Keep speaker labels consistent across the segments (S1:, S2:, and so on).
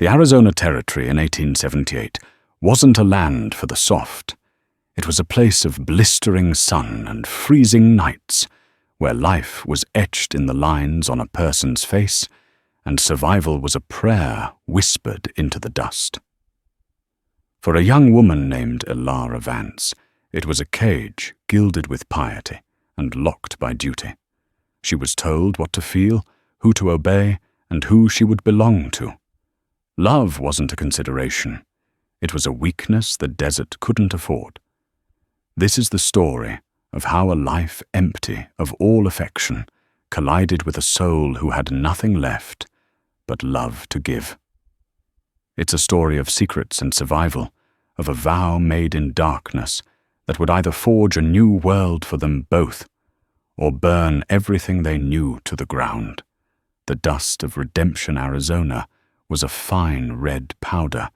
S1: The Arizona Territory in 1878 wasn't a land for the soft. It was a place of blistering sun and freezing nights, where life was etched in the lines on a person's face, and survival was a prayer whispered into the dust. For a young woman named Elara Vance, it was a cage gilded with piety and locked by duty. She was told what to feel, who to obey, and who she would belong to. Love wasn't a consideration. It was a weakness the desert couldn't afford. This is the story of how a life empty of all affection collided with a soul who had nothing left but love to give. It's a story of secrets and survival, of a vow made in darkness that would either forge a new world for them both or burn everything they knew to the ground. The dust of Redemption, Arizona was a fine red powder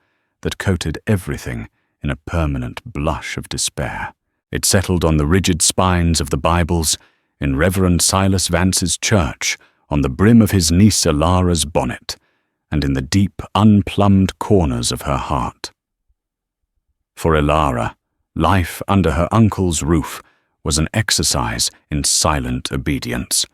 S1: that coated everything in a permanent blush of despair. It settled on the rigid spines of the Bibles, in Reverend Silas Vance's church, on the brim of his niece Elara's bonnet, and in the deep, unplumbed corners of her heart. For Elara, life under her uncle's roof was an exercise in silent obedience.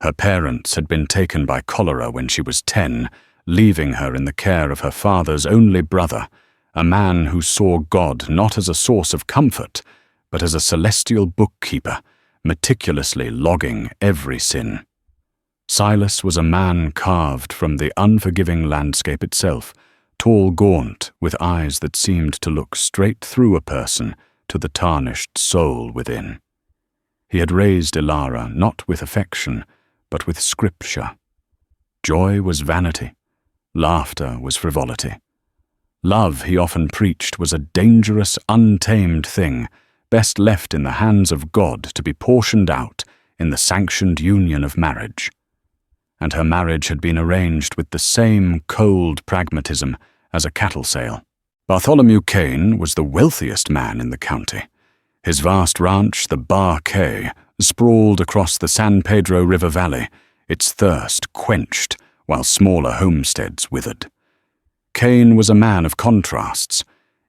S1: Her parents had been taken by cholera when she was 10, leaving her in the care of her father's only brother, a man who saw God not as a source of comfort, but as a celestial bookkeeper, meticulously logging every sin. Silas was a man carved from the unforgiving landscape itself, tall, gaunt, with eyes that seemed to look straight through a person to the tarnished soul within. He had raised Elara not with affection, but with scripture. Joy was vanity. Laughter was frivolity. Love, he often preached, was a dangerous, untamed thing, best left in the hands of God to be portioned out in the sanctioned union of marriage. And her marriage had been arranged with the same cold pragmatism as a cattle sale. Bartholomew Kane was the wealthiest man in the county. His vast ranch, the Bar K, sprawled across the San Pedro River Valley, its thirst quenched while smaller homesteads withered. Kane was a man of contrasts,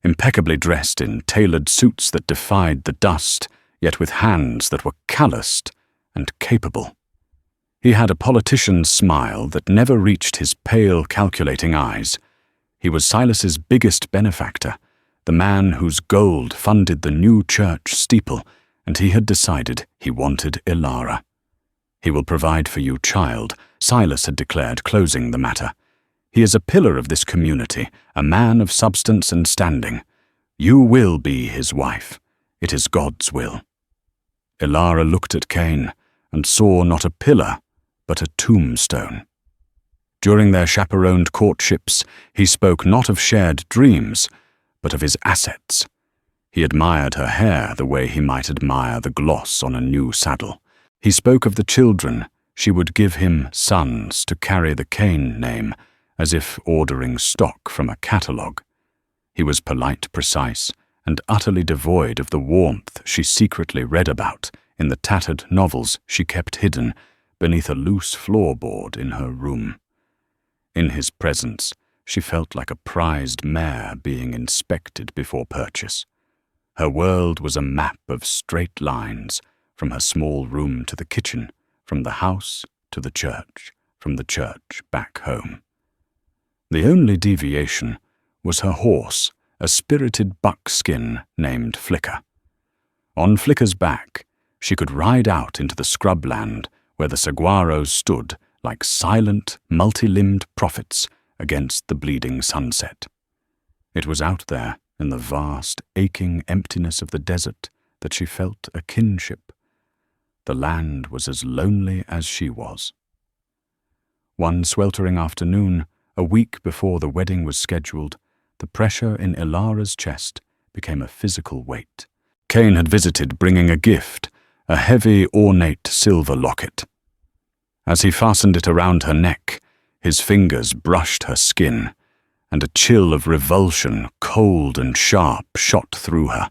S1: impeccably dressed in tailored suits that defied the dust, yet with hands that were calloused and capable. He had a politician's smile that never reached his pale, calculating eyes. He was Silas's biggest benefactor, the man whose gold funded the new church steeple, and he had decided he wanted Elara. "He will provide for you, child," Silas had declared, closing the matter. "He is a pillar of this community, a man of substance and standing. You will be his wife. It is God's will." Elara looked at Kane and saw not a pillar, but a tombstone. During their chaperoned courtships, he spoke not of shared dreams, but of his assets. He admired her hair the way he might admire the gloss on a new saddle. He spoke of the children. She would give him sons to carry the Kane name, as if ordering stock from a catalogue. He was polite, precise, and utterly devoid of the warmth she secretly read about in the tattered novels she kept hidden beneath a loose floorboard in her room. In his presence, she felt like a prized mare being inspected before purchase. Her world was a map of straight lines, from her small room to the kitchen, from the house to the church, from the church back home. The only deviation was her horse, a spirited buckskin named Flicker. On Flicker's back, she could ride out into the scrubland where the saguaros stood like silent, multi-limbed prophets against the bleeding sunset. It was out there, in the vast, aching emptiness of the desert, that she felt a kinship. The land was as lonely as she was. One sweltering afternoon, a week before the wedding was scheduled, the pressure in Elara's chest became a physical weight. Kane had visited bringing a gift, a heavy, ornate silver locket. As he fastened it around her neck, his fingers brushed her skin, and a chill of revulsion, cold and sharp, shot through her.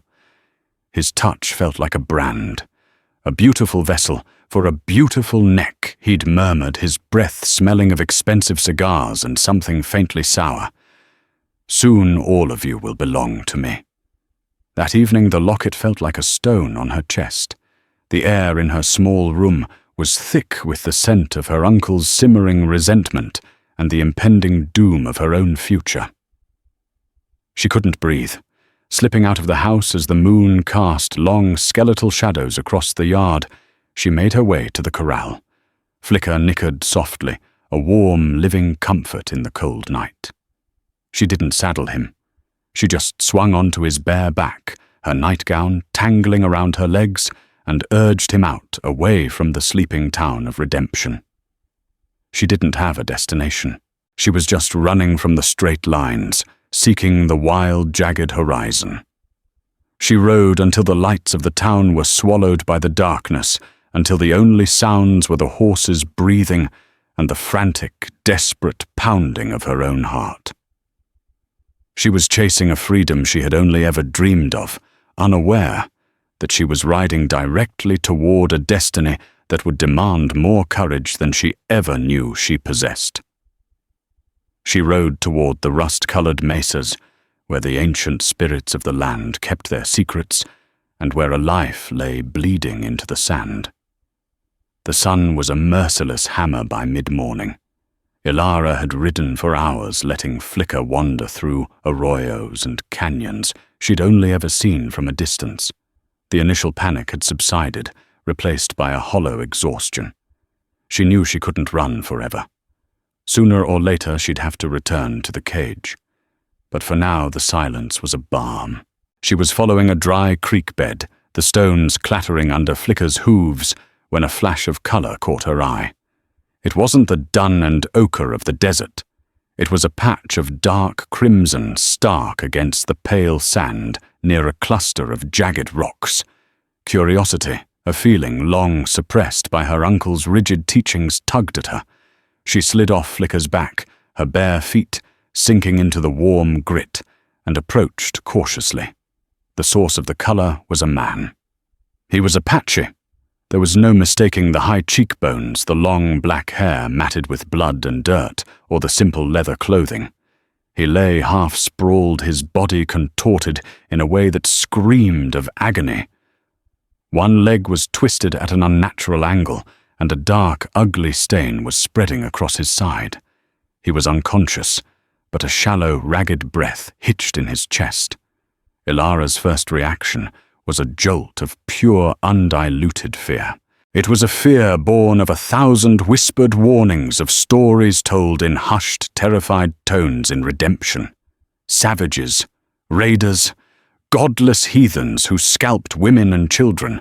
S1: His touch felt like a brand, a beautiful vessel For a beautiful neck, he'd murmured, his breath smelling of expensive cigars and something faintly sour. Soon all of you will belong to me. That evening the locket felt like a stone on her chest. The air in her small room was thick with the scent of her uncle's simmering resentment and the impending doom of her own future. She couldn't breathe. Slipping out of the house as the moon cast long skeletal shadows across the yard, she made her way to the corral. Flicker nickered softly, a warm, living comfort in the cold night. She didn't saddle him. She just swung onto his bare back, her nightgown tangling around her legs, and urged him out, away from the sleeping town of redemption. She didn't have a destination. She was just running from the straight lines, seeking the wild, jagged horizon. She rode until the lights of the town were swallowed by the darkness, until the only sounds were the horses' breathing and the frantic, desperate pounding of her own heart. She was chasing a freedom she had only ever dreamed of, unaware that she was riding directly toward a destiny that would demand more courage than she ever knew she possessed. She rode toward the rust-colored mesas, where the ancient spirits of the land kept their secrets, and where a life lay bleeding into the sand. The sun was a merciless hammer by mid-morning. Ilara had ridden for hours, letting Flicker wander through arroyos and canyons she'd only ever seen from a distance. The initial panic had subsided, replaced by a hollow exhaustion. She knew she couldn't run forever. Sooner or later she'd have to return to the cage. But for now the silence was a balm. She was following a dry creek bed, the stones clattering under Flicker's hooves, when a flash of color caught her eye. It wasn't the dun and ochre of the desert. It was a patch of dark crimson stark against the pale sand near a cluster of jagged rocks. Curiosity, a feeling long suppressed by her uncle's rigid teachings, tugged at her. She slid off Flicker's back, her bare feet sinking into the warm grit, and approached cautiously. The source of the color was a man. He was Apache. There was no mistaking the high cheekbones, the long black hair matted with blood and dirt, or the simple leather clothing. He lay half-sprawled, his body contorted in a way that screamed of agony. One leg was twisted at an unnatural angle, and a dark, ugly stain was spreading across his side. He was unconscious, but a shallow, ragged breath hitched in his chest. Ilara's first reaction was a jolt of pure, undiluted fear. It was a fear born of 1,000 whispered warnings of stories told in hushed, terrified tones in redemption. Savages, raiders, godless heathens who scalped women and children.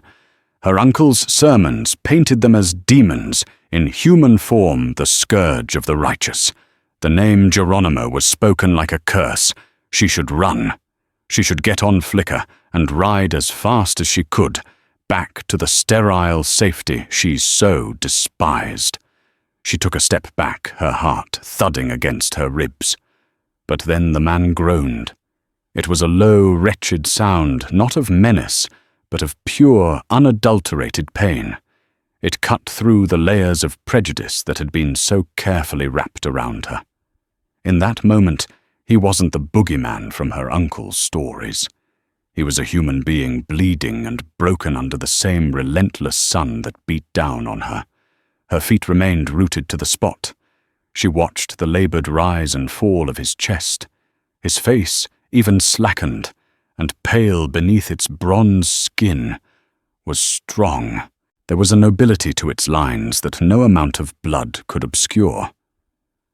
S1: Her uncle's sermons painted them as demons, in human form the scourge of the righteous. The name Geronimo was spoken like a curse. She should run. She should get on Flicker and ride as fast as she could, back to the sterile safety she so despised. She took a step back, her heart thudding against her ribs. But then the man groaned. It was a low, wretched sound, not of menace, but of pure, unadulterated pain. It cut through the layers of prejudice that had been so carefully wrapped around her. In that moment, he wasn't the boogeyman from her uncle's stories. He was a human being bleeding and broken under the same relentless sun that beat down on her. Her feet remained rooted to the spot. She watched the labored rise and fall of his chest. His face even slackened, and pale beneath its bronze skin was strong. There was a nobility to its lines that no amount of blood could obscure.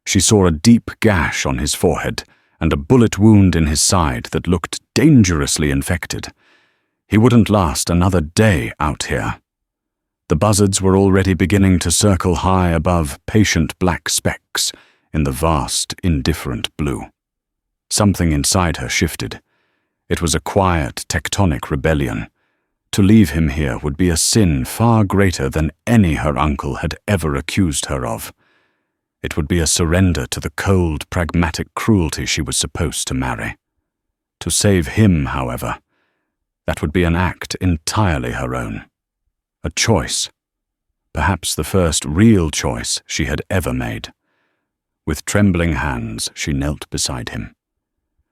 S1: She saw a deep gash on his forehead and a bullet wound in his side that looked dangerously infected. He wouldn't last another day out here. The buzzards were already beginning to circle high above patient black specks in the vast, indifferent blue. Something inside her shifted. It was a quiet, tectonic rebellion. To leave him here would be a sin far greater than any her uncle had ever accused her of. It would be a surrender to the cold, pragmatic cruelty she was supposed to marry. To save him, however, that would be an act entirely her own. A choice. perhaps the first real choice she had ever made. With trembling hands, she knelt beside him.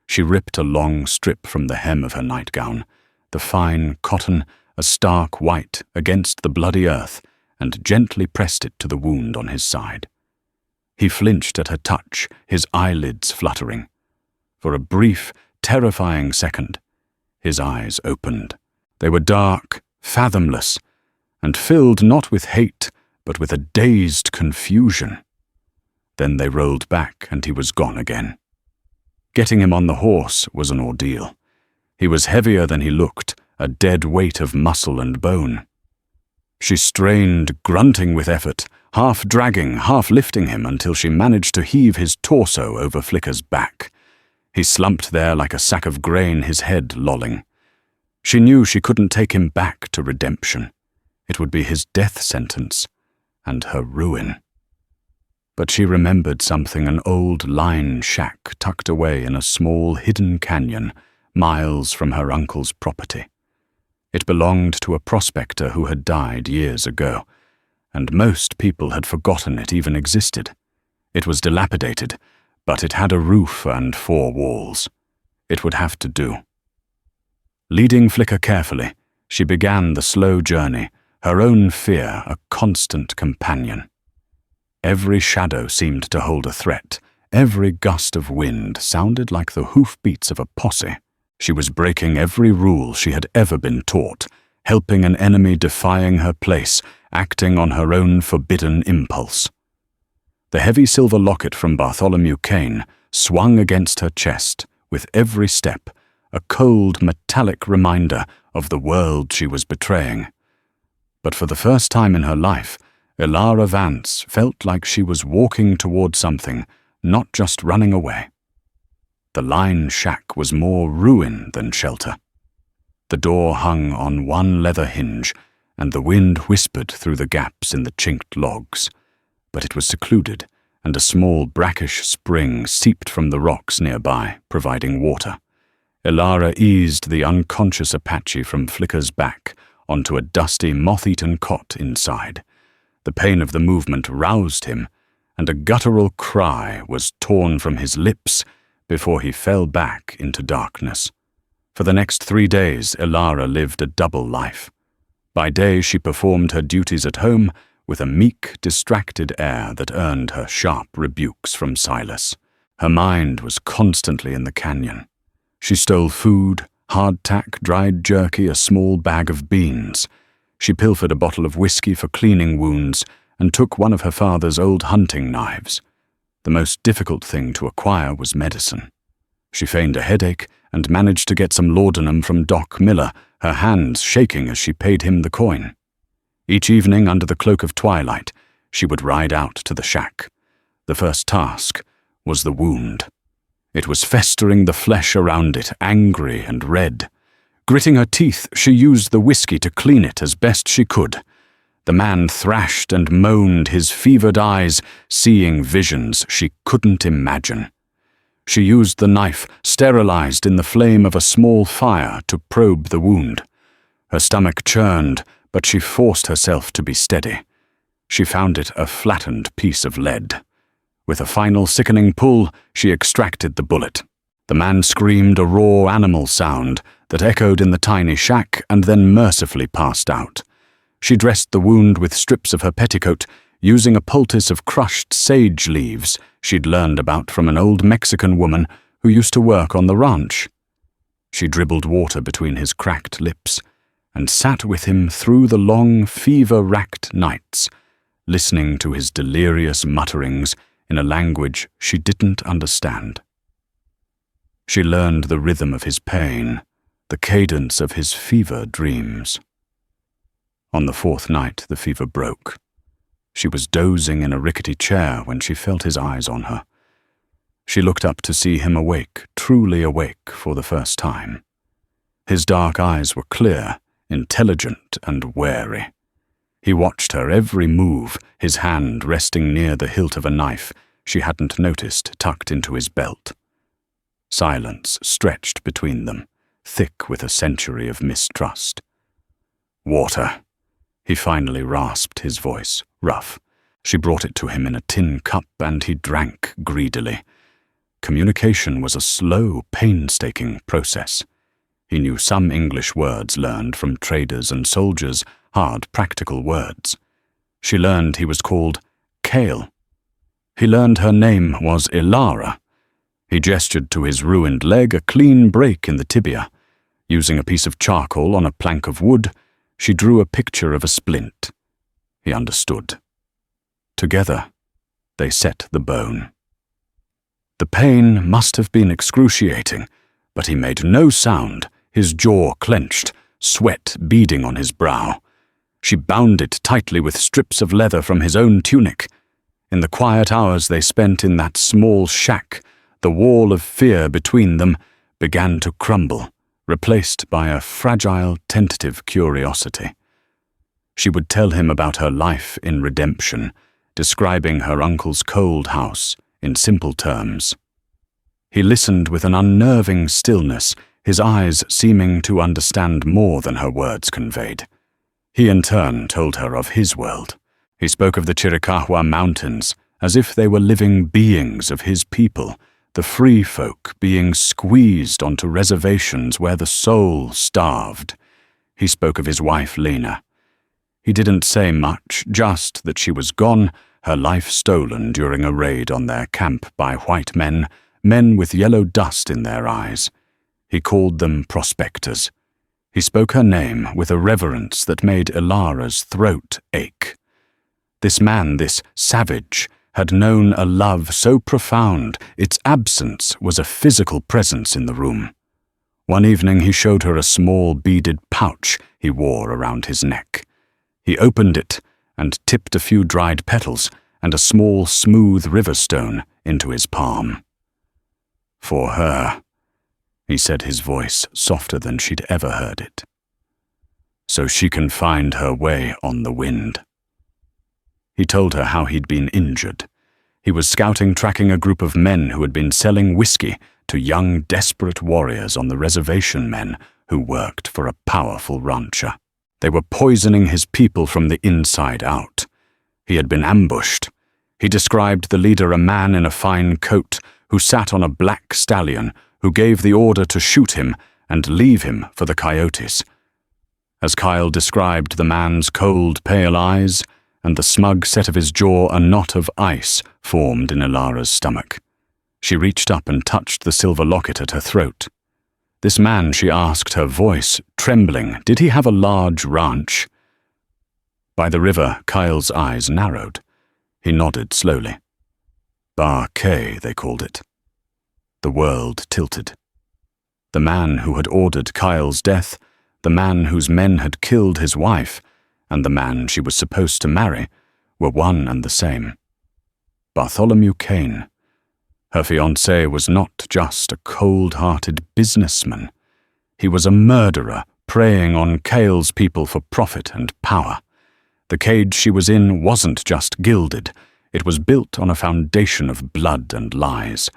S1: She ripped a long strip from the hem of her nightgown, the fine cotton, a stark white, against the bloody earth, and gently pressed it to the wound on his side. He flinched at her touch, his eyelids fluttering. For a brief, terrifying second, his eyes opened. They were dark, fathomless, and filled not with hate, but with a dazed confusion. Then they rolled back, and he was gone again. Getting him on the horse was an ordeal. He was heavier than he looked, a dead weight of muscle and bone. She strained, grunting with effort, half dragging, half lifting him until she managed to heave his torso over Flicker's back. He slumped there like a sack of grain, his head lolling. She knew she couldn't take him back to redemption. It would be his death sentence, and her ruin. But she remembered something, an old line shack tucked away in a small hidden canyon, miles from her uncle's property. It belonged to a prospector who had died years ago, and most people had forgotten it even existed. It was dilapidated, but it had a roof and 4 walls. It would have to do. Leading Flicker carefully, she began the slow journey, her own fear a constant companion. Every shadow seemed to hold a threat. Every gust of wind sounded like the hoofbeats of a posse. She was breaking every rule she had ever been taught, helping an enemy defying her place, acting on her own forbidden impulse. The heavy silver locket from Bartholomew Kane swung against her chest, with every step, a cold, metallic reminder of the world she was betraying. But for the first time in her life, Elara Vance felt like she was walking toward something, not just running away. The line shack was more ruin than shelter. The door hung on one leather hinge, and the wind whispered through the gaps in the chinked logs. But it was secluded, and a small brackish spring seeped from the rocks nearby, providing water. Elara eased the unconscious Apache from Flicker's back onto a dusty, moth-eaten cot inside. The pain of the movement roused him, and a guttural cry was torn from his lips before he fell back into darkness. For the next 3 days, Elara lived a double life. By day, she performed her duties at home with a meek, distracted air that earned her sharp rebukes from Silas. Her mind was constantly in the canyon. She stole food, hardtack, dried jerky, a small bag of beans. She pilfered a bottle of whiskey for cleaning wounds and took one of her father's old hunting knives. The most difficult thing to acquire was medicine. She feigned a headache and managed to get some laudanum from Doc Miller, her hands shaking as she paid him the coin. Each evening, under the cloak of twilight, she would ride out to the shack. The first task was the wound. It was festering the flesh around it, angry and red. Gritting her teeth, she used the whiskey to clean it as best she could. The man thrashed and moaned, his fevered eyes seeing visions she couldn't imagine. She used the knife, sterilized in the flame of a small fire, to probe the wound. Her stomach churned, but she forced herself to be steady. She found it a flattened piece of lead. With a final sickening pull, she extracted the bullet. The man screamed a raw animal sound that echoed in the tiny shack and then mercifully passed out. She dressed the wound with strips of her petticoat, using a poultice of crushed sage leaves she'd learned about from an old Mexican woman who used to work on the ranch. She dribbled water between his cracked lips and sat with him through the long, fever-racked nights, listening to his delirious mutterings in a language she didn't understand. She learned the rhythm of his pain, the cadence of his fever dreams. On the 4th night, the fever broke. She was dozing in a rickety chair when she felt his eyes on her. She looked up to see him awake, truly awake for the first time. His dark eyes were clear, intelligent, and wary. He watched her every move, his hand resting near the hilt of a knife she hadn't noticed tucked into his belt. Silence stretched between them, thick with a century of mistrust. "Water," He finally rasped his voice, rough. She brought it to him in a tin cup, and he drank greedily. Communication was a slow, painstaking process. He knew some English words learned from traders and soldiers, hard, practical words. She learned he was called Kale. He learned her name was Ilara. He gestured to his ruined leg, a clean break in the tibia. Using a piece of charcoal on a plank of wood, she drew a picture of a splint. He understood. Together, they set the bone. The pain must have been excruciating, but he made no sound, his jaw clenched, sweat beading on his brow. She bound it tightly with strips of leather from his own tunic. In the quiet hours they spent in that small shack, the wall of fear between them began to crumble, replaced by a fragile, tentative curiosity. She would tell him about her life in redemption, describing her uncle's cold house in simple terms. He listened with an unnerving stillness, his eyes seeming to understand more than her words conveyed. He in turn told her of his world. He spoke of the Chiricahua Mountains as if they were living beings of his people, the free folk being squeezed onto reservations where the soul starved. He spoke of his wife, Lena. He didn't say much, just that she was gone, her life stolen during a raid on their camp by white men, men with yellow dust in their eyes. He called them prospectors. He spoke her name with a reverence that made Ilara's throat ache. This man, this savage, had known a love so profound its absence was a physical presence in the room. One evening he showed her a small beaded pouch he wore around his neck. He opened it and tipped a few dried petals and a small, smooth river stone into his palm. For her, he said, his voice softer than she'd ever heard it. So she can find her way on the wind. He told her how he'd been injured. He was scouting tracking a group of men who had been selling whiskey to young, desperate warriors on the reservation men who worked for a powerful rancher. They were poisoning his people from the inside out. He had been ambushed. He described the leader, a man in a fine coat who sat on a black stallion, who gave the order to shoot him and leave him for the coyotes. As Kyle described the man's cold, pale eyes and the smug set of his jaw, a knot of ice formed in Ilara's stomach. She reached up and touched the silver locket at her throat. This man, she asked, her voice trembling, did he have a large ranch? By the river, Kyle's eyes narrowed. He nodded slowly. Bar K, they called it. The world tilted. The man who had ordered Kyle's death, the man whose men had killed his wife, and the man she was supposed to marry were one and the same. Bartholomew Kane. Her fiancé was not just a cold-hearted businessman. He was a murderer preying on Kale's people for profit and power. The cage she was in wasn't just gilded. It was built on a foundation of blood and lies.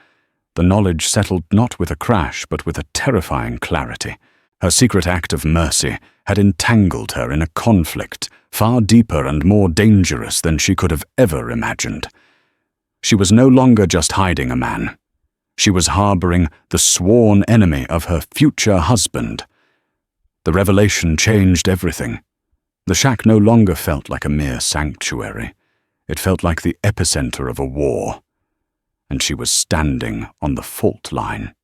S1: The knowledge settled not with a crash, but with a terrifying clarity. Her secret act of mercy had entangled her in a conflict far deeper and more dangerous than she could have ever imagined. She was no longer just hiding a man. She was harboring the sworn enemy of her future husband. The revelation changed everything. The shack no longer felt like a mere sanctuary. It felt like the epicenter of a war. And she was standing on the fault line.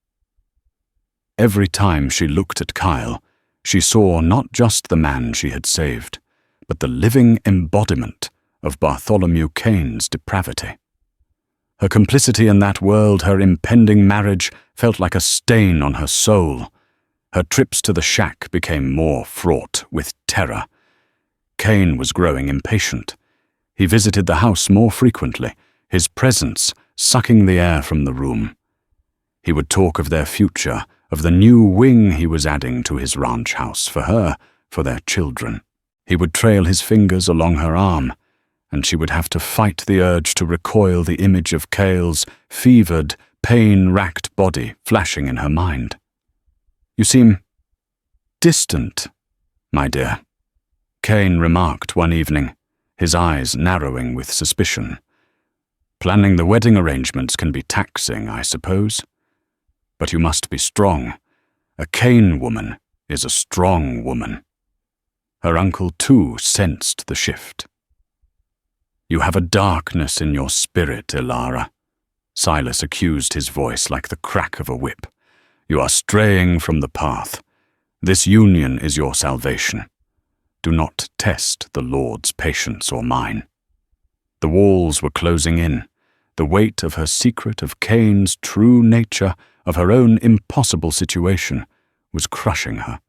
S1: Every time she looked at Kyle, she saw not just the man she had saved, but the living embodiment of Bartholomew Kane's depravity. Her complicity in that world, her impending marriage, felt like a stain on her soul. Her trips to the shack became more fraught with terror. Kane was growing impatient. He visited the house more frequently, his presence sucking the air from the room. He would talk of their future, of the new wing he was adding to his ranch house for her, for their children. He would trail his fingers along her arm, and she would have to fight the urge to recoil, the image of Kale's fevered, pain-racked body flashing in her mind. You seem distant, my dear. Cain remarked one evening, his eyes narrowing with suspicion. "Planning the wedding arrangements can be taxing, I suppose. But you must be strong. A Cain woman is a strong woman." Her uncle too sensed the shift. "You have a darkness in your spirit, Ilara," Silas accused, his voice like the crack of a whip. "You are straying from the path. This union is your salvation. Do not test the Lord's patience or mine." The walls were closing in. The weight of her secret, of Cain's true nature, of her own impossible situation, was crushing her.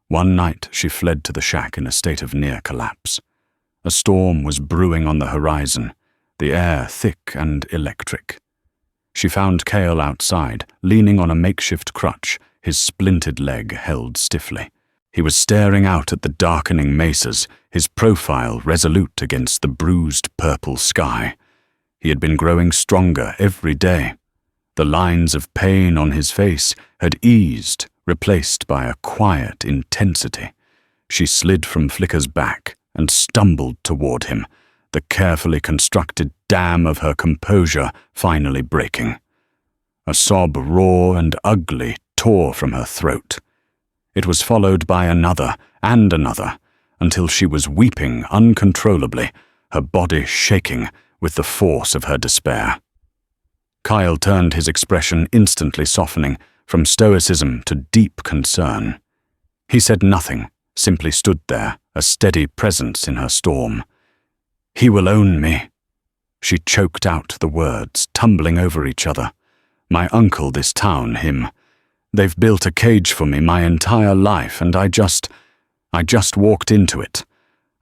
S1: One night she fled to the shack in a state of near collapse. A storm was brewing on the horizon, the air thick and electric. She found Cale outside, leaning on a makeshift crutch, his splintered leg held stiffly. He was staring out at the darkening mesas, his profile resolute against the bruised purple sky. He had been growing stronger every day. The lines of pain on his face had eased, replaced by a quiet intensity. She slid from Flicker's back and stumbled toward him, the carefully constructed dam of her composure finally breaking. A sob raw and ugly tore from her throat. It was followed by another and another, until she was weeping uncontrollably, her body shaking with the force of her despair. Kyle turned, his expression instantly softening from stoicism to deep concern. He said nothing, simply stood there, a steady presence in her storm. "He will own me." She choked out the words, tumbling over each other. "My uncle, this town, him. They've built a cage for me my entire life, and I just walked into it.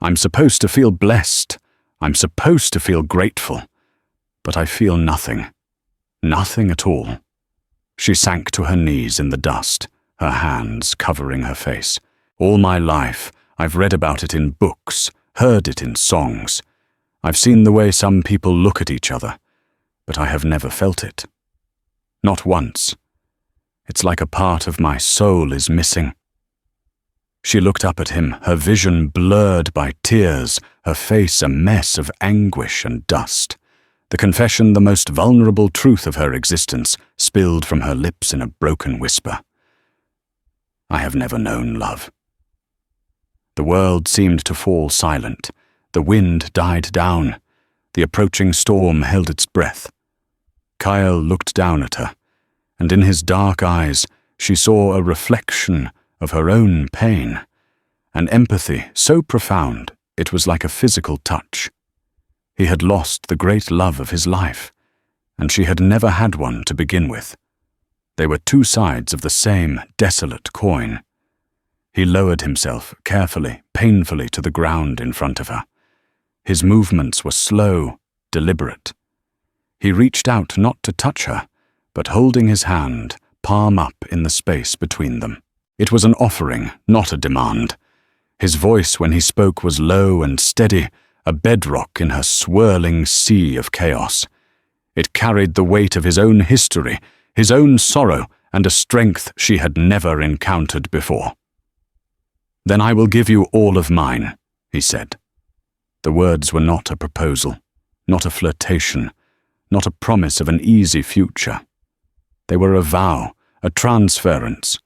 S1: I'm supposed to feel blessed. I'm supposed to feel grateful. But I feel nothing. Nothing at all." She sank to her knees in the dust, her hands covering her face. "All my life, I've read about it in books, heard it in songs. I've seen the way some people look at each other, but I have never felt it. Not once. It's like a part of my soul is missing." She looked up at him, her vision blurred by tears, her face a mess of anguish and dust. The confession, the most vulnerable truth of her existence, spilled from her lips in a broken whisper. "I have never known love." The world seemed to fall silent. The wind died down. The approaching storm held its breath. Kyle looked down at her, and in his dark eyes she saw a reflection of her own pain, an empathy so profound it was like a physical touch. He had lost the great love of his life, and she had never had one to begin with. They were two sides of the same desolate coin. He lowered himself carefully, painfully to the ground in front of her. His movements were slow, deliberate. He reached out not to touch her, but holding his hand, palm up in the space between them. It was an offering, not a demand. His voice when he spoke was low and steady, a bedrock in her swirling sea of chaos. It carried the weight of his own history, his own sorrow, and a strength she had never encountered before. "Then I will give you all of mine," he said. The words were not a proposal, not a flirtation, not a promise of an easy future. They were a vow, a transference.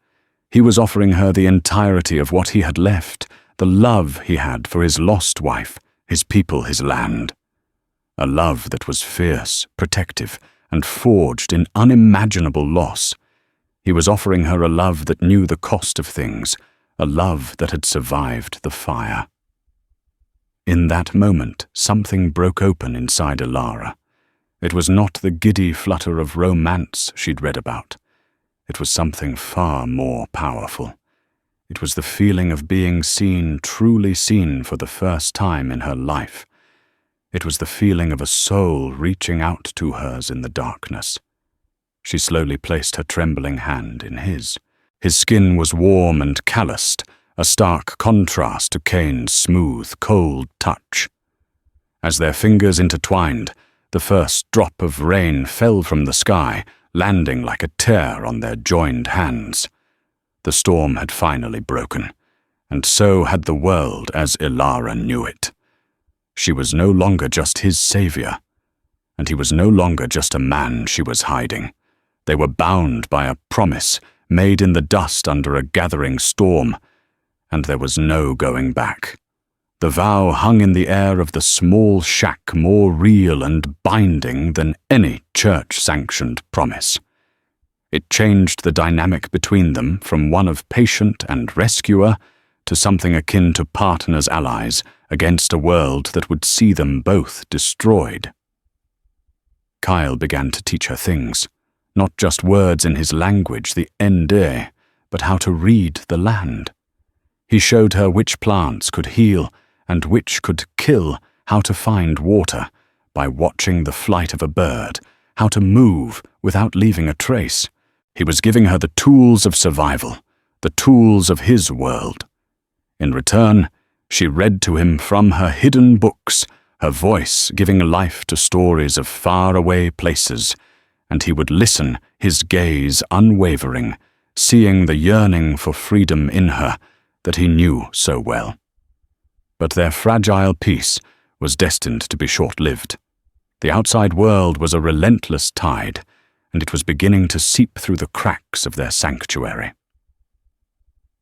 S1: He was offering her the entirety of what he had left, the love he had for his lost wife, his people, his land. A love that was fierce, protective, and forged in unimaginable loss. He was offering her a love that knew the cost of things, a love that had survived the fire. In that moment, something broke open inside Ilara. It was not the giddy flutter of romance she'd read about. It was something far more powerful. It was the feeling of being seen, truly seen for the first time in her life. It was the feeling of a soul reaching out to hers in the darkness. She slowly placed her trembling hand in his. His skin was warm and calloused, a stark contrast to Cain's smooth, cold touch. As their fingers intertwined, the first drop of rain fell from the sky, landing like a tear on their joined hands. The storm had finally broken, and so had the world as Ilara knew it. She was no longer just his savior, and he was no longer just a man she was hiding. They were bound by a promise made in the dust under a gathering storm, and there was no going back. The vow hung in the air of the small shack more real and binding than any church-sanctioned promise. It changed the dynamic between them from one of patient and rescuer to something akin to partners allies against a world that would see them both destroyed. Kyle began to teach her things, not just words in his language, the Ende, but how to read the land. He showed her which plants could heal and which could kill, how to find water by watching the flight of a bird, how to move without leaving a trace. He was giving her the tools of survival, the tools of his world. In return, she read to him from her hidden books, her voice giving life to stories of faraway places, and he would listen, his gaze unwavering, seeing the yearning for freedom in her that he knew so well. But their fragile peace was destined to be short-lived. The outside world was a relentless tide, and it was beginning to seep through the cracks of their sanctuary.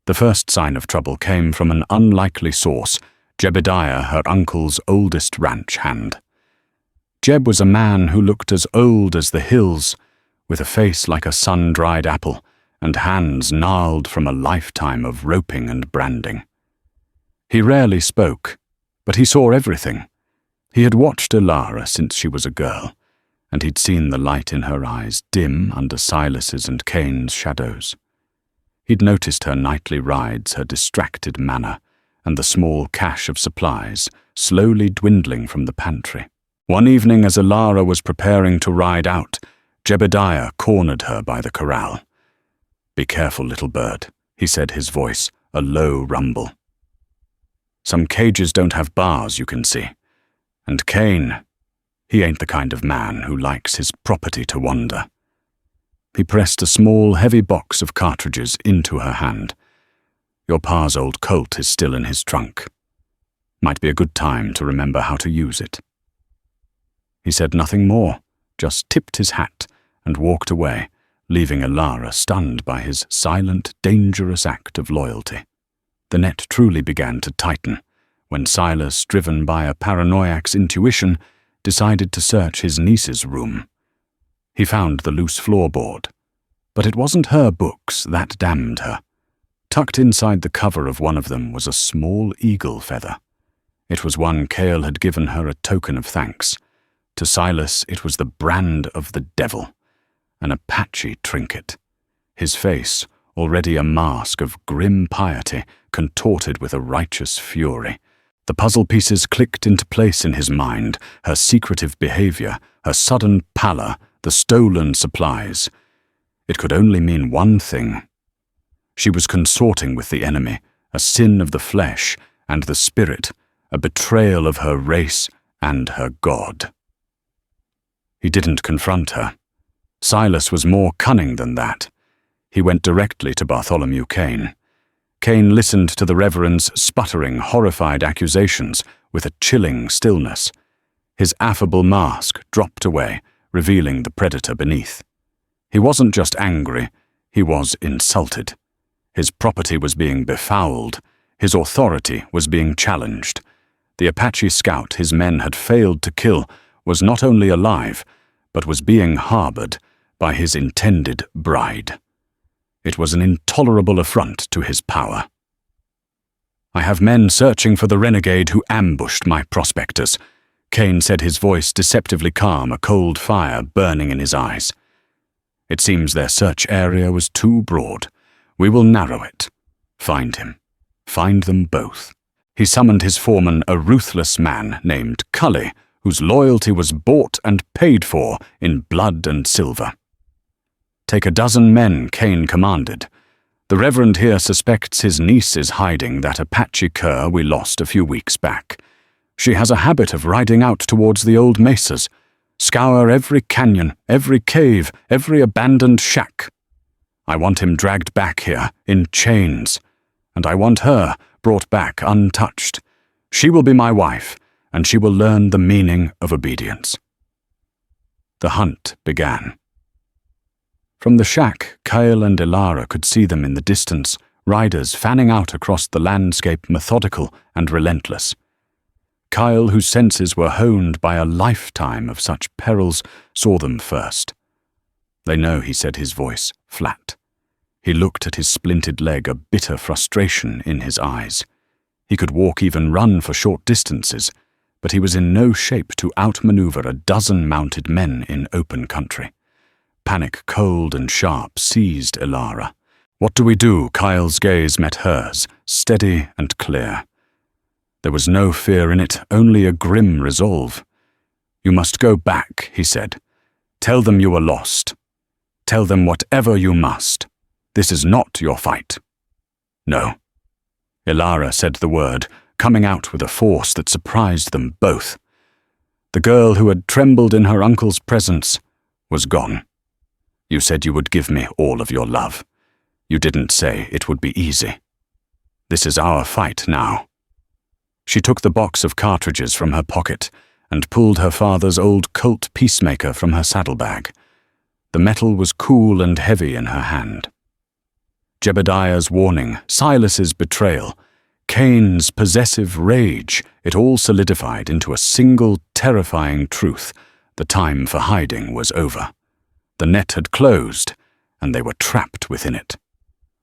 S1: The first sign of trouble came from an unlikely source, Jebediah, her uncle's oldest ranch hand. Jeb was a man who looked as old as the hills, with a face like a sun-dried apple and hands gnarled from a lifetime of roping and branding. He rarely spoke, but he saw everything. He had watched Ilara since she was a girl, and he'd seen the light in her eyes dim under Silas's and Cain's shadows. He'd noticed her nightly rides, her distracted manner, and the small cache of supplies slowly dwindling from the pantry. One evening as Ilara was preparing to ride out, Jebediah cornered her by the corral. "Be careful, little bird," he said, his voice a low rumble. "Some cages don't have bars, you can see. And Cain, he ain't the kind of man who likes his property to wander." He pressed a small, heavy box of cartridges into her hand. "Your pa's old Colt is still in his trunk. Might be a good time to remember how to use it." He said nothing more, just tipped his hat and walked away, leaving Ilara stunned by his silent, dangerous act of loyalty. The net truly began to tighten when Silas, driven by a paranoiac's intuition, decided to search his niece's room. He found the loose floorboard, but it wasn't her books that damned her. Tucked inside the cover of one of them was a small eagle feather. It was one Cale had given her a token of thanks. To Silas it was the brand of the devil, an Apache trinket. His face, already a mask of grim piety, contorted with a righteous fury. The puzzle pieces clicked into place in his mind, her secretive behavior, her sudden pallor, the stolen supplies. It could only mean one thing. She was consorting with the enemy, a sin of the flesh and the spirit, a betrayal of her race and her God. He didn't confront her. Silas was more cunning than that. He went directly to Bartholomew Cain. Cain listened to the Reverend's sputtering, horrified accusations with a chilling stillness. His affable mask dropped away, revealing the predator beneath. He wasn't just angry, he was insulted. His property was being befouled. His authority was being challenged. The Apache scout his men had failed to kill was not only alive, but was being harbored by his intended bride. It was an intolerable affront to his power. "I have men searching for the renegade who ambushed my prospectors," Cain said, his voice deceptively calm, a cold fire burning in his eyes. "It seems their search area was too broad. We will narrow it. Find him. Find them both." He summoned his foreman, a ruthless man named Cully, whose loyalty was bought and paid for in blood and silver. "Take a dozen men," Cain commanded. "The Reverend here suspects his niece is hiding that Apache cur we lost a few weeks back. She has a habit of riding out towards the old mesas. Scour every canyon, every cave, every abandoned shack. I want him dragged back here, in chains. And I want her brought back untouched. She will be my wife, and she will learn the meaning of obedience. The hunt began. From the shack, Kyle and Ilara could see them in the distance, riders fanning out across the landscape, methodical and relentless. Kyle, whose senses were honed by a lifetime of such perils, saw them first. "They know," he said, his voice flat. He looked at his splintered leg, a bitter frustration in his eyes. He could walk, even run for short distances, but he was in no shape to outmaneuver a dozen mounted men in open country. Panic, cold and sharp, seized Ilara. "What do we do?" Kyle's gaze met hers, steady and clear. There was no fear in it, only a grim resolve. "You must go back," he said. "Tell them you are lost. Tell them whatever you must. This is not your fight." "No." Ilara said the word, coming out with a force that surprised them both. The girl who had trembled in her uncle's presence was gone. "You said you would give me all of your love. You didn't say it would be easy. This is our fight now." She took the box of cartridges from her pocket and pulled her father's old Colt Peacemaker from her saddlebag. The metal was cool and heavy in her hand. Jebediah's warning, Silas's betrayal, Cain's possessive rage, it all solidified into a single terrifying truth. The time for hiding was over. The net had closed, and they were trapped within it.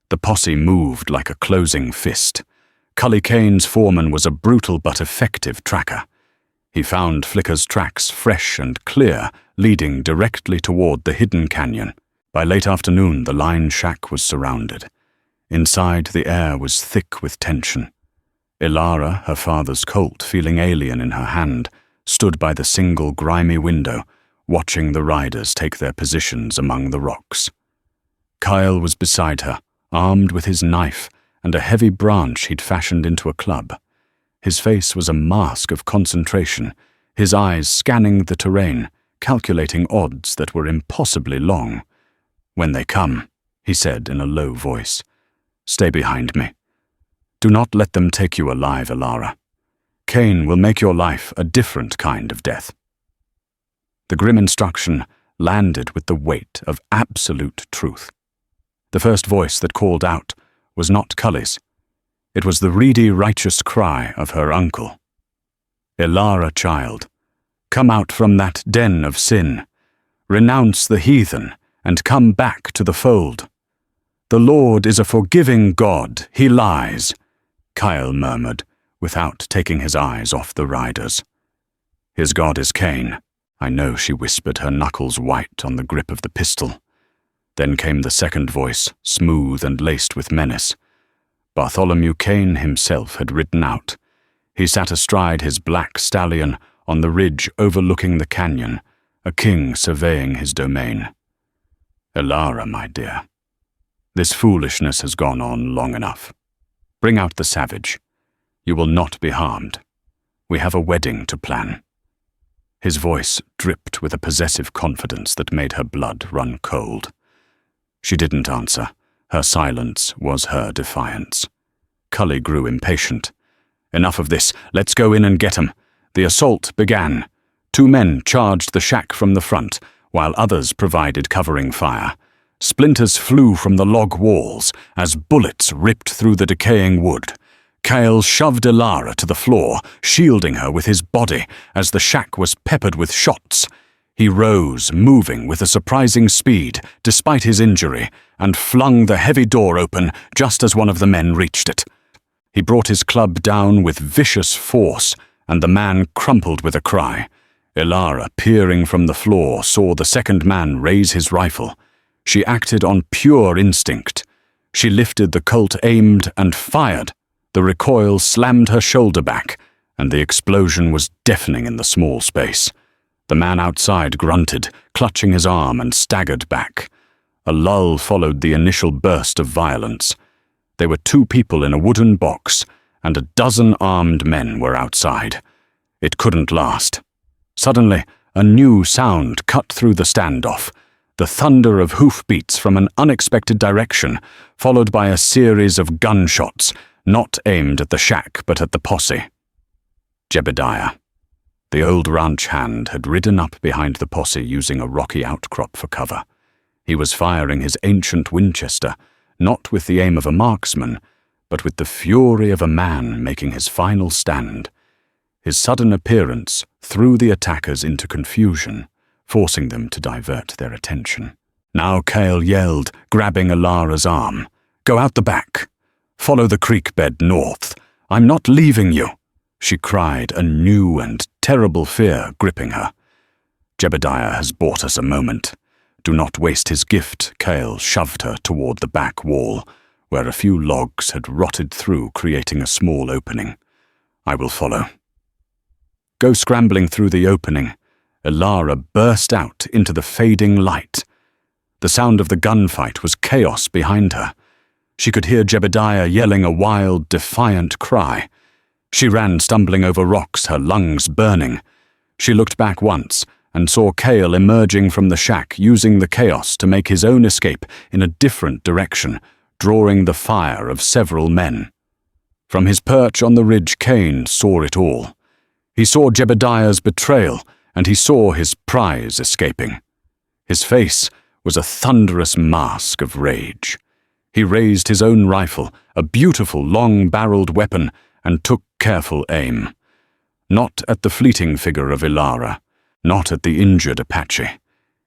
S1: The posse moved like a closing fist. Cully Cain's foreman was a brutal but effective tracker. He found Flicker's tracks fresh and clear, leading directly toward the hidden canyon. By late afternoon, the line shack was surrounded. Inside, the air was thick with tension. Ilara, her father's Colt feeling alien in her hand, stood by the single grimy window, watching the riders take their positions among the rocks. Kyle was beside her, armed with his knife and a heavy branch he'd fashioned into a club. His face was a mask of concentration, his eyes scanning the terrain, calculating odds that were impossibly long. "When they come," he said in a low voice, "stay behind me. Do not let them take you alive, Ilara. Cain will make your life a different kind of death." The grim instruction landed with the weight of absolute truth. The first voice that called out was not Cully's. It was the reedy, righteous cry of her uncle. "Ilara, child, come out from that den of sin. Renounce the heathen and come back to the fold. The Lord is a forgiving God, he lies," Kyle murmured, without taking his eyes off the riders. "His God is Cain. I know," she whispered, her knuckles white on the grip of the pistol. Then came the second voice, smooth and laced with menace. Bartholomew Cain himself had ridden out. He sat astride his black stallion on the ridge overlooking the canyon, a king surveying his domain. "Ilara, my dear, this foolishness has gone on long enough. Bring out the savage. You will not be harmed. We have a wedding to plan." His voice dripped with a possessive confidence that made her blood run cold. She didn't answer. Her silence was her defiance. Cully grew impatient. "Enough of this. Let's go in and get 'em." The assault began. 2 men charged the shack from the front, while others provided covering fire. Splinters flew from the log walls as bullets ripped through the decaying wood. Kyle shoved Ilara to the floor, shielding her with his body as the shack was peppered with shots. He rose, moving with a surprising speed, despite his injury, and flung the heavy door open just as one of the men reached it. He brought his club down with vicious force, and the man crumpled with a cry. Ilara, peering from the floor, saw the second man raise his rifle. She acted on pure instinct. She lifted the Colt, aimed, and fired. The recoil slammed her shoulder back, and the explosion was deafening in the small space. The man outside grunted, clutching his arm, and staggered back. A lull followed the initial burst of violence. There were 2 people in a wooden box, and a dozen armed men were outside. It couldn't last. Suddenly, a new sound cut through the standoff. The thunder of hoofbeats from an unexpected direction, followed by a series of gunshots, not aimed at the shack but at the posse. Jebediah. The old ranch hand had ridden up behind the posse using a rocky outcrop for cover. He was firing his ancient Winchester, not with the aim of a marksman, but with the fury of a man making his final stand. His sudden appearance threw the attackers into confusion, forcing them to divert their attention. Now Cale yelled, grabbing Ilara's arm, "Go out the back. Follow the creek bed north. I'm not leaving you," she cried, a new and terrible fear gripping her. "Jebediah has bought us a moment. Do not waste his gift." Cale shoved her toward the back wall, where a few logs had rotted through, creating a small opening. "I will follow." Go scrambling through the opening, Ilara burst out into the fading light. The sound of the gunfight was chaos behind her. She could hear Jebediah yelling a wild, defiant cry. She ran, stumbling over rocks, her lungs burning. She looked back once and saw Cale emerging from the shack, using the chaos to make his own escape in a different direction, drawing the fire of several men. From his perch on the ridge, Cain saw it all. He saw Jebediah's betrayal, and he saw his prize escaping. His face was a thunderous mask of rage. He raised his own rifle, a beautiful long-barreled weapon, and took careful aim. Not at the fleeting figure of Ilara, not at the injured Apache.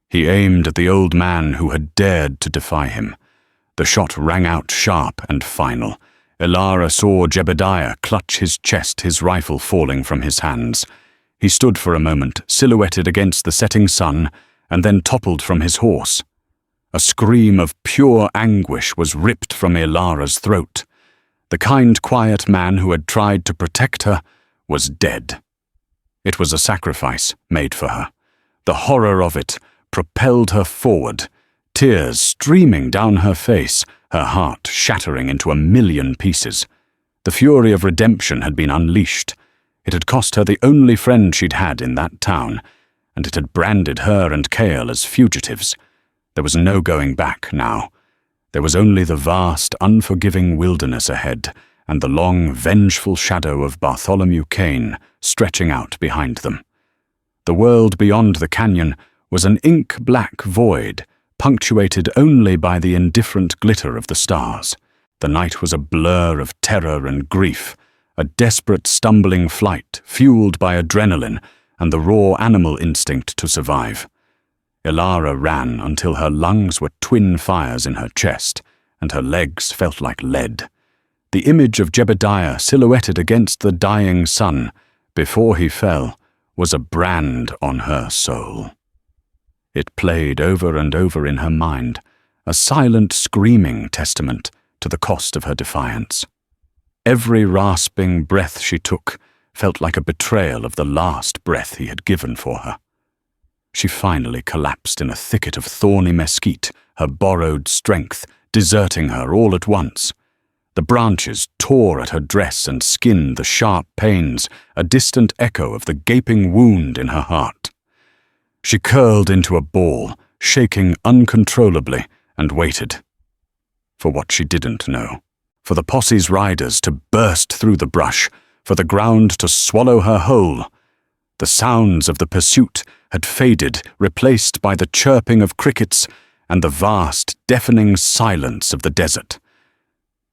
S1: He aimed at the old man who had dared to defy him. The shot rang out sharp and final. Ilara saw Jebediah clutch his chest, his rifle falling from his hands. He stood for a moment, silhouetted against the setting sun, and then toppled from his horse. A scream of pure anguish was ripped from Ilara's throat. The kind, quiet man who had tried to protect her was dead. It was a sacrifice made for her. The horror of it propelled her forward, tears streaming down her face, her heart shattering into a million pieces. The fury of redemption had been unleashed. It had cost her the only friend she'd had in that town, and it had branded her and Cale as fugitives. There was no going back now. There was only the vast, unforgiving wilderness ahead, and the long, vengeful shadow of Bartholomew Cain stretching out behind them. The world beyond the canyon was an ink-black void, punctuated only by the indifferent glitter of the stars. The night was a blur of terror and grief, a desperate, stumbling flight fueled by adrenaline and the raw animal instinct to survive. Ilara ran until her lungs were twin fires in her chest, and her legs felt like lead. The image of Jebediah silhouetted against the dying sun, before he fell, was a brand on her soul. It played over and over in her mind, a silent, screaming testament to the cost of her defiance. Every rasping breath she took felt like a betrayal of the last breath he had given for her. She finally collapsed in a thicket of thorny mesquite, her borrowed strength deserting her all at once. The branches tore at her dress and skinned the sharp pains, a distant echo of the gaping wound in her heart. She curled into a ball, shaking uncontrollably, and waited. For what she didn't know. For the posse's riders to burst through the brush, for the ground to swallow her whole. The sounds of the pursuit had faded, replaced by the chirping of crickets and the vast, deafening silence of the desert.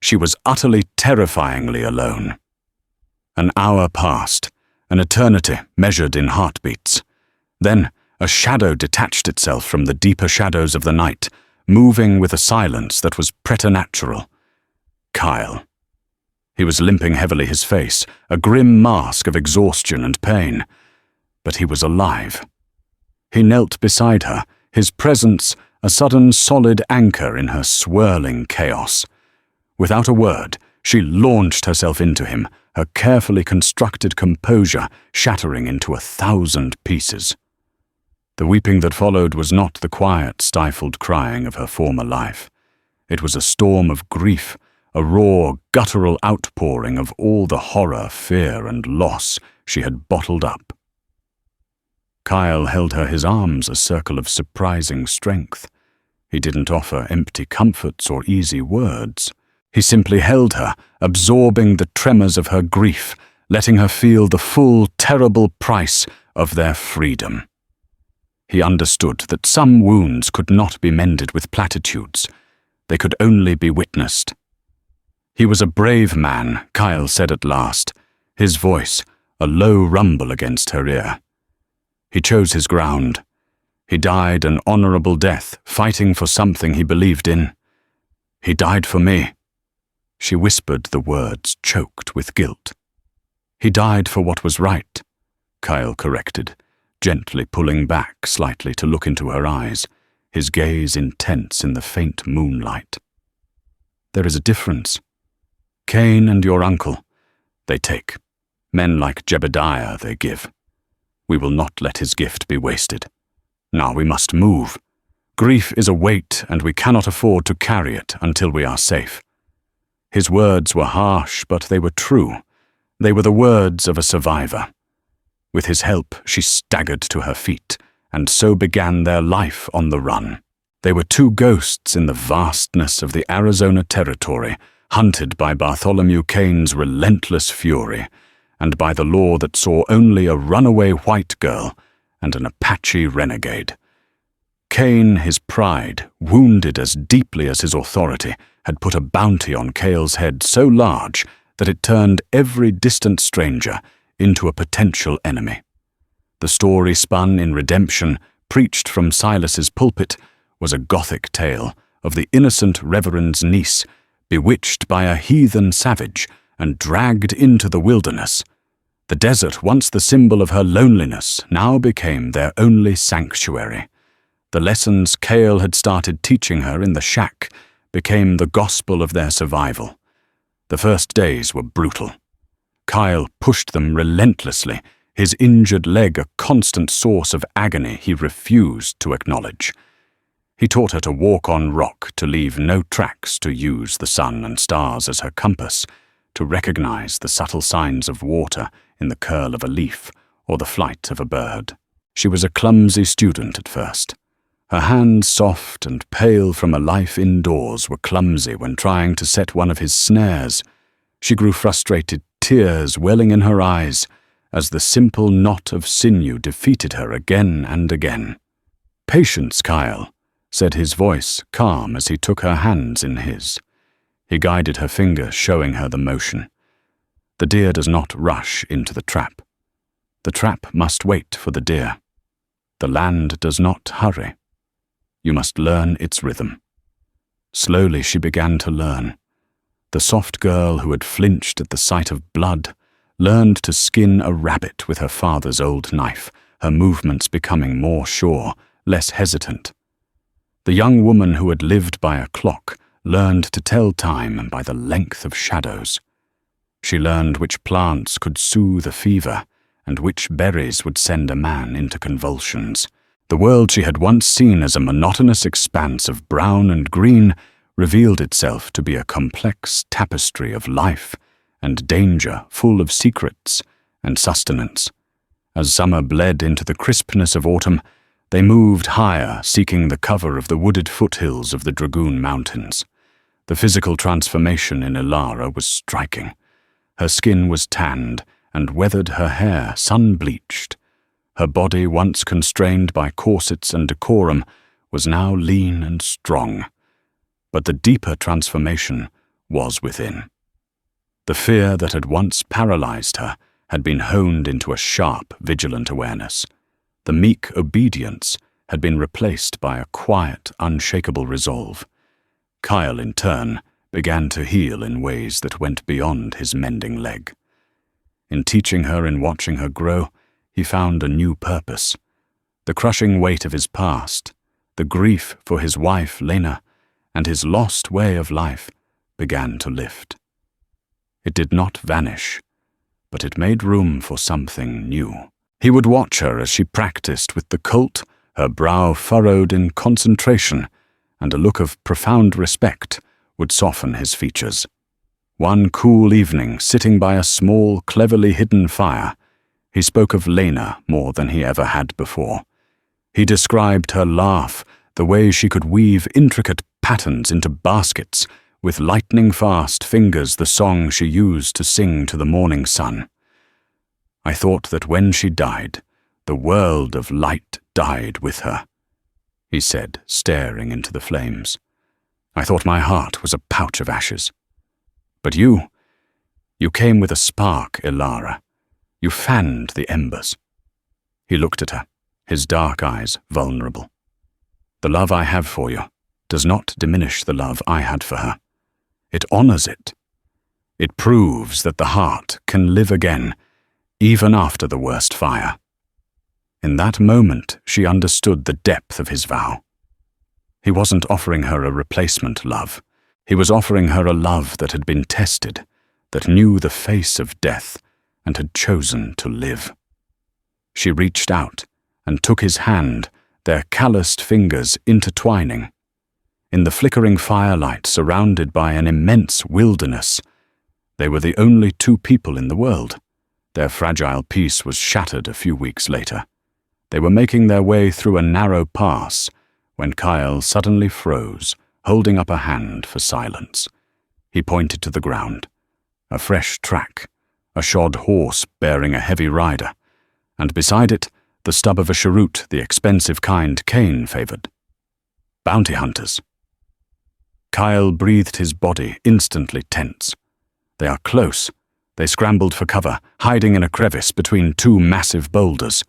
S1: She was utterly terrifyingly alone. An hour passed, an eternity measured in heartbeats. Then a shadow detached itself from the deeper shadows of the night, moving with a silence that was preternatural. Kyle. He was limping heavily, his face a grim mask of exhaustion and pain. But he was alive. He knelt beside her, his presence a sudden solid anchor in her swirling chaos. Without a word, she launched herself into him, her carefully constructed composure shattering into 1,000 pieces. The weeping that followed was not the quiet, stifled crying of her former life. It was a storm of grief, a raw, guttural outpouring of all the horror, fear, and loss she had bottled up. Kyle held her his arms a circle of surprising strength. He didn't offer empty comforts or easy words. He simply held her, absorbing the tremors of her grief, letting her feel the full, terrible price of their freedom. He understood that some wounds could not be mended with platitudes. They could only be witnessed. He was a brave man, Kyle said at last, his voice a low rumble against her ear. He chose his ground. He died an honorable death, fighting for something he believed in. He died for me. She whispered the words, choked with guilt. He died for what was right, Kyle corrected, gently pulling back slightly to look into her eyes, his gaze intense in the faint moonlight. There is a difference. Cain and your uncle, they take. Men like Jebediah they give. We will not let his gift be wasted. Now we must move. Grief is a weight, and we cannot afford to carry it until we are safe. His words were harsh, but they were true. They were the words of a survivor. With his help, she staggered to her feet, and so began their life on the run. They were two ghosts in the vastness of the Arizona territory, hunted by Bartholomew Cain's relentless fury, and by the law that saw only a runaway white girl and an Apache renegade. Cain, his pride, wounded as deeply as his authority, had put a bounty on Cale's head so large that it turned every distant stranger into a potential enemy. The story spun in redemption, preached from Silas's pulpit, was a Gothic tale of the innocent reverend's niece, bewitched by a heathen savage and dragged into the wilderness. The desert, once the symbol of her loneliness, now became their only sanctuary. The lessons Cale had started teaching her in the shack became the gospel of their survival. The first days were brutal. Kyle pushed them relentlessly, his injured leg a constant source of agony he refused to acknowledge. He taught her to walk on rock, to leave no tracks, to use the sun and stars as her compass, to recognize the subtle signs of water in the curl of a leaf or the flight of a bird. She was a clumsy student at first. Her hands, soft and pale from a life indoors, were clumsy when trying to set one of his snares. She grew frustrated, tears welling in her eyes, as the simple knot of sinew defeated her again and again. "Patience, Kyle," said his voice, calm as he took her hands in his. He guided her finger, showing her the motion. The deer does not rush into the trap. The trap must wait for the deer. The land does not hurry. You must learn its rhythm. Slowly she began to learn. The soft girl who had flinched at the sight of blood learned to skin a rabbit with her father's old knife, her movements becoming more sure, less hesitant. The young woman who had lived by a clock learned to tell time by the length of shadows. She learned which plants could soothe a fever and which berries would send a man into convulsions. The world she had once seen as a monotonous expanse of brown and green revealed itself to be a complex tapestry of life and danger, full of secrets and sustenance. As summer bled into the crispness of autumn, they moved higher, seeking the cover of the wooded foothills of the Dragoon Mountains. The physical transformation in Ilara was striking. Her skin was tanned, and weathered her hair sun-bleached. Her body, once constrained by corsets and decorum, was now lean and strong. But the deeper transformation was within. The fear that had once paralyzed her had been honed into a sharp, vigilant awareness. The meek obedience had been replaced by a quiet, unshakable resolve. Kyle, in turn, began to heal in ways that went beyond his mending leg. In teaching her and watching her grow, he found a new purpose. The crushing weight of his past, the grief for his wife, Lena, and his lost way of life began to lift. It did not vanish, but it made room for something new. He would watch her as she practiced with the colt, her brow furrowed in concentration, and a look of profound respect would soften his features. One cool evening, sitting by a small, cleverly hidden fire, he spoke of Lena more than he ever had before. He described her laugh, the way she could weave intricate patterns into baskets with lightning-fast fingers the song she used to sing to the morning sun. I thought that when she died, the world of light died with her, he said, staring into the flames. I thought my heart was a pouch of ashes. But you came with a spark, Ilara. You fanned the embers. He looked at her, his dark eyes vulnerable. The love I have for you does not diminish the love I had for her. It honors it. It proves that the heart can live again, even after the worst fire. In that moment, she understood the depth of his vow. He wasn't offering her a replacement love. He was offering her a love that had been tested, that knew the face of death, and had chosen to live. She reached out and took his hand, their calloused fingers intertwining. In the flickering firelight, surrounded by an immense wilderness, they were the only two people in the world. Their fragile peace was shattered a few weeks later. They were making their way through a narrow pass when Kyle suddenly froze, holding up a hand for silence. He pointed to the ground. A fresh track, a shod horse bearing a heavy rider, and beside it, the stub of a cheroot, the expensive kind Cain favored. Bounty hunters. Kyle breathed, his body instantly tense. They are close. They scrambled for cover, hiding in a crevice between two massive boulders.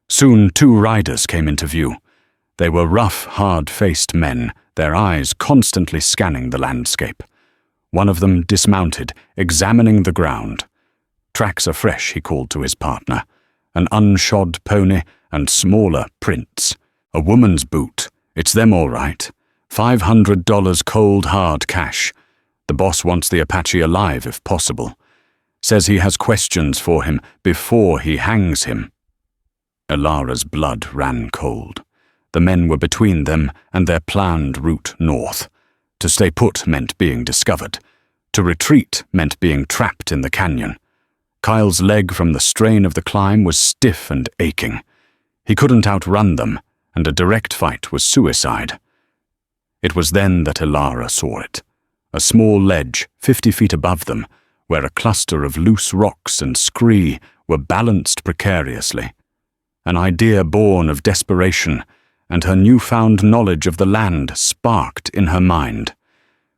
S1: Soon 2 riders came into view. They were rough, hard-faced men, their eyes constantly scanning the landscape. One of them dismounted, examining the ground. Tracks are fresh, he called to his partner. An unshod pony and smaller prints. A woman's boot. It's them all right. $500 cold hard cash. The boss wants the Apache alive if possible. Says he has questions for him before he hangs him. Ilara's blood ran cold. The men were between them and their planned route north. To stay put meant being discovered. To retreat meant being trapped in the canyon. Kyle's leg from the strain of the climb was stiff and aching. He couldn't outrun them, and a direct fight was suicide. It was then that Ilara saw it. A small ledge 50 feet above them, where a cluster of loose rocks and scree were balanced precariously. An idea born of desperation, and her newfound knowledge of the land sparked in her mind.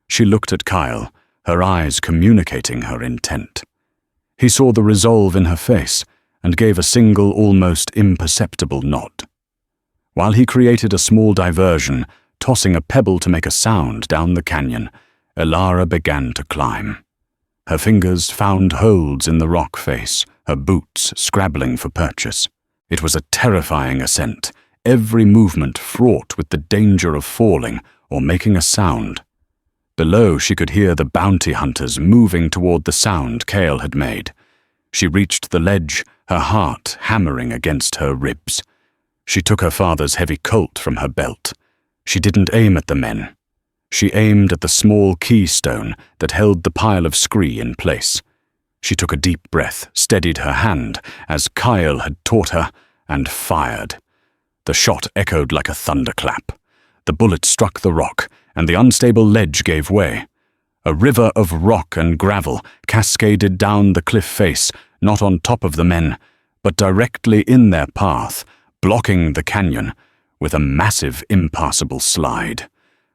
S1: She looked at Kyle, her eyes communicating her intent. He saw the resolve in her face and gave a single, almost imperceptible nod. While he created a small diversion, tossing a pebble to make a sound down the canyon, Ilara began to climb. Her fingers found holds in the rock face, her boots scrabbling for purchase. It was a terrifying ascent, every movement fraught with the danger of falling or making a sound. Below, she could hear the bounty hunters moving toward the sound Kale had made. She reached the ledge, her heart hammering against her ribs. She took her father's heavy Colt from her belt. She didn't aim at the men. She aimed at the small keystone that held the pile of scree in place. She took a deep breath, steadied her hand, as Kyle had taught her, and fired. The shot echoed like a thunderclap. The bullet struck the rock, and the unstable ledge gave way. A river of rock and gravel cascaded down the cliff face, not on top of the men, but directly in their path, blocking the canyon with a massive, impassable slide.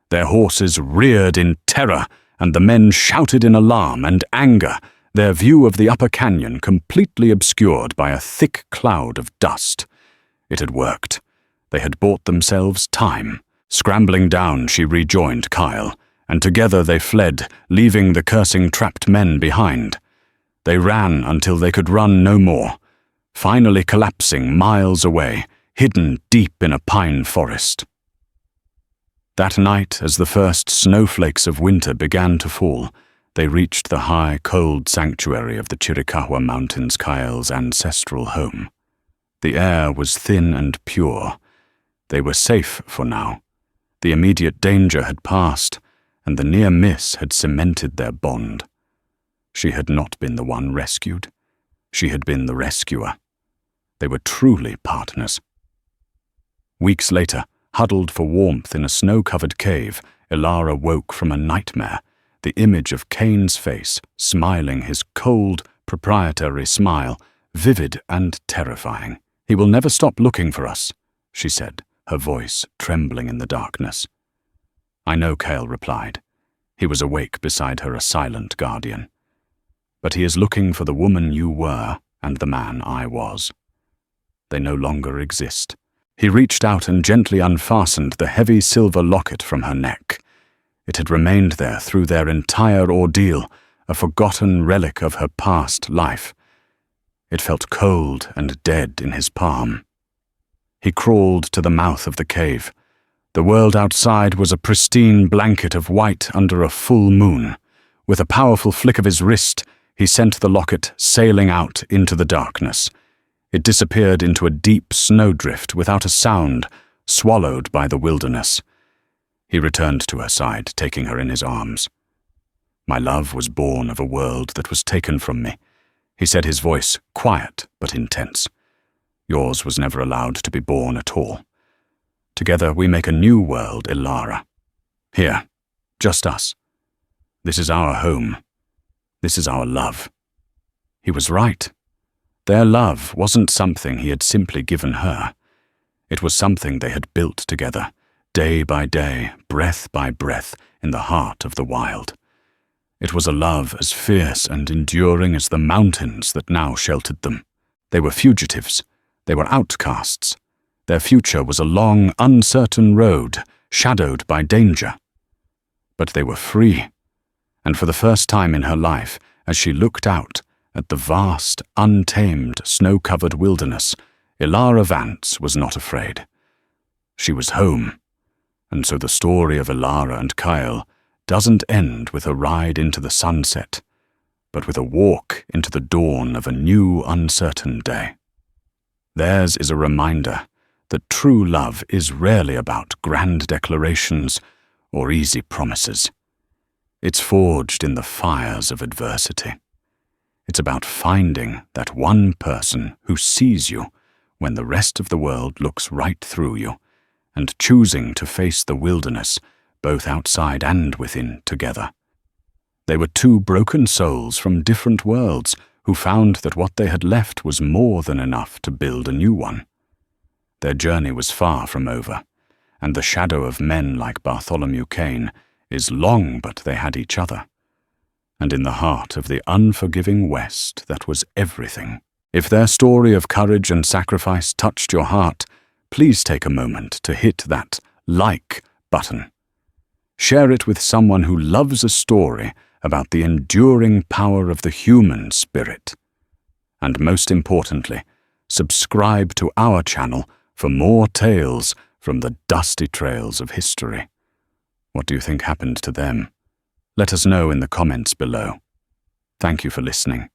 S1: Their horses reared in terror, and the men shouted in alarm and anger, their view of the upper canyon completely obscured by a thick cloud of dust. It had worked. They had bought themselves time. Scrambling down, she rejoined Kyle, and together they fled, leaving the cursing trapped men behind. They ran until they could run no more, finally collapsing miles away, hidden deep in a pine forest. That night, as the first snowflakes of winter began to fall, they reached the high, cold sanctuary of the Chiricahua Mountains, Kyle's ancestral home. The air was thin and pure. They were safe for now. The immediate danger had passed, and the near miss had cemented their bond. She had not been the one rescued. She had been the rescuer. They were truly partners. Weeks later, huddled for warmth in a snow-covered cave, Ilara woke from a nightmare, the image of Cain's face, smiling his cold, proprietary smile, vivid and terrifying. "He will never stop looking for us," she said, her voice trembling in the darkness. "I know," Cale replied. He was awake beside her, a silent guardian. "But he is looking for the woman you were and the man I was. They no longer exist." He reached out and gently unfastened the heavy silver locket from her neck. It had remained there through their entire ordeal, a forgotten relic of her past life. It felt cold and dead in his palm. He crawled to the mouth of the cave. The world outside was a pristine blanket of white under a full moon. With a powerful flick of his wrist, he sent the locket sailing out into the darkness. It disappeared into a deep snowdrift without a sound, swallowed by the wilderness. He returned to her side, taking her in his arms. "My love was born of a world that was taken from me," he said, his voice quiet but intense. "Yours was never allowed to be born at all. Together we make a new world, Ilara. Here, just us. This is our home. This is our love." He was right. Their love wasn't something he had simply given her. It was something they had built together, day by day, breath by breath, in the heart of the wild. It was a love as fierce and enduring as the mountains that now sheltered them. They were fugitives. They were outcasts. Their future was a long, uncertain road, shadowed by danger. But they were free. And for the first time in her life, as she looked out at the vast, untamed, snow-covered wilderness, Ilara Vance was not afraid. She was home. And so the story of Ilara and Kyle doesn't end with a ride into the sunset, but with a walk into the dawn of a new, uncertain day. Theirs is a reminder that true love is rarely about grand declarations or easy promises. It's forged in the fires of adversity. It's about finding that one person who sees you when the rest of the world looks right through you, and choosing to face the wilderness, both outside and within, together. They were two broken souls from different worlds who found that what they had left was more than enough to build a new one. Their journey was far from over, and the shadow of men like Bartholomew Cain is long, but they had each other. And in the heart of the unforgiving West, that was everything. If their story of courage and sacrifice touched your heart, please take a moment to hit that like button. Share it with someone who loves a story about the enduring power of the human spirit. And most importantly, subscribe to our channel for more tales from the dusty trails of history. What do you think happened to them? Let us know in the comments below. Thank you for listening.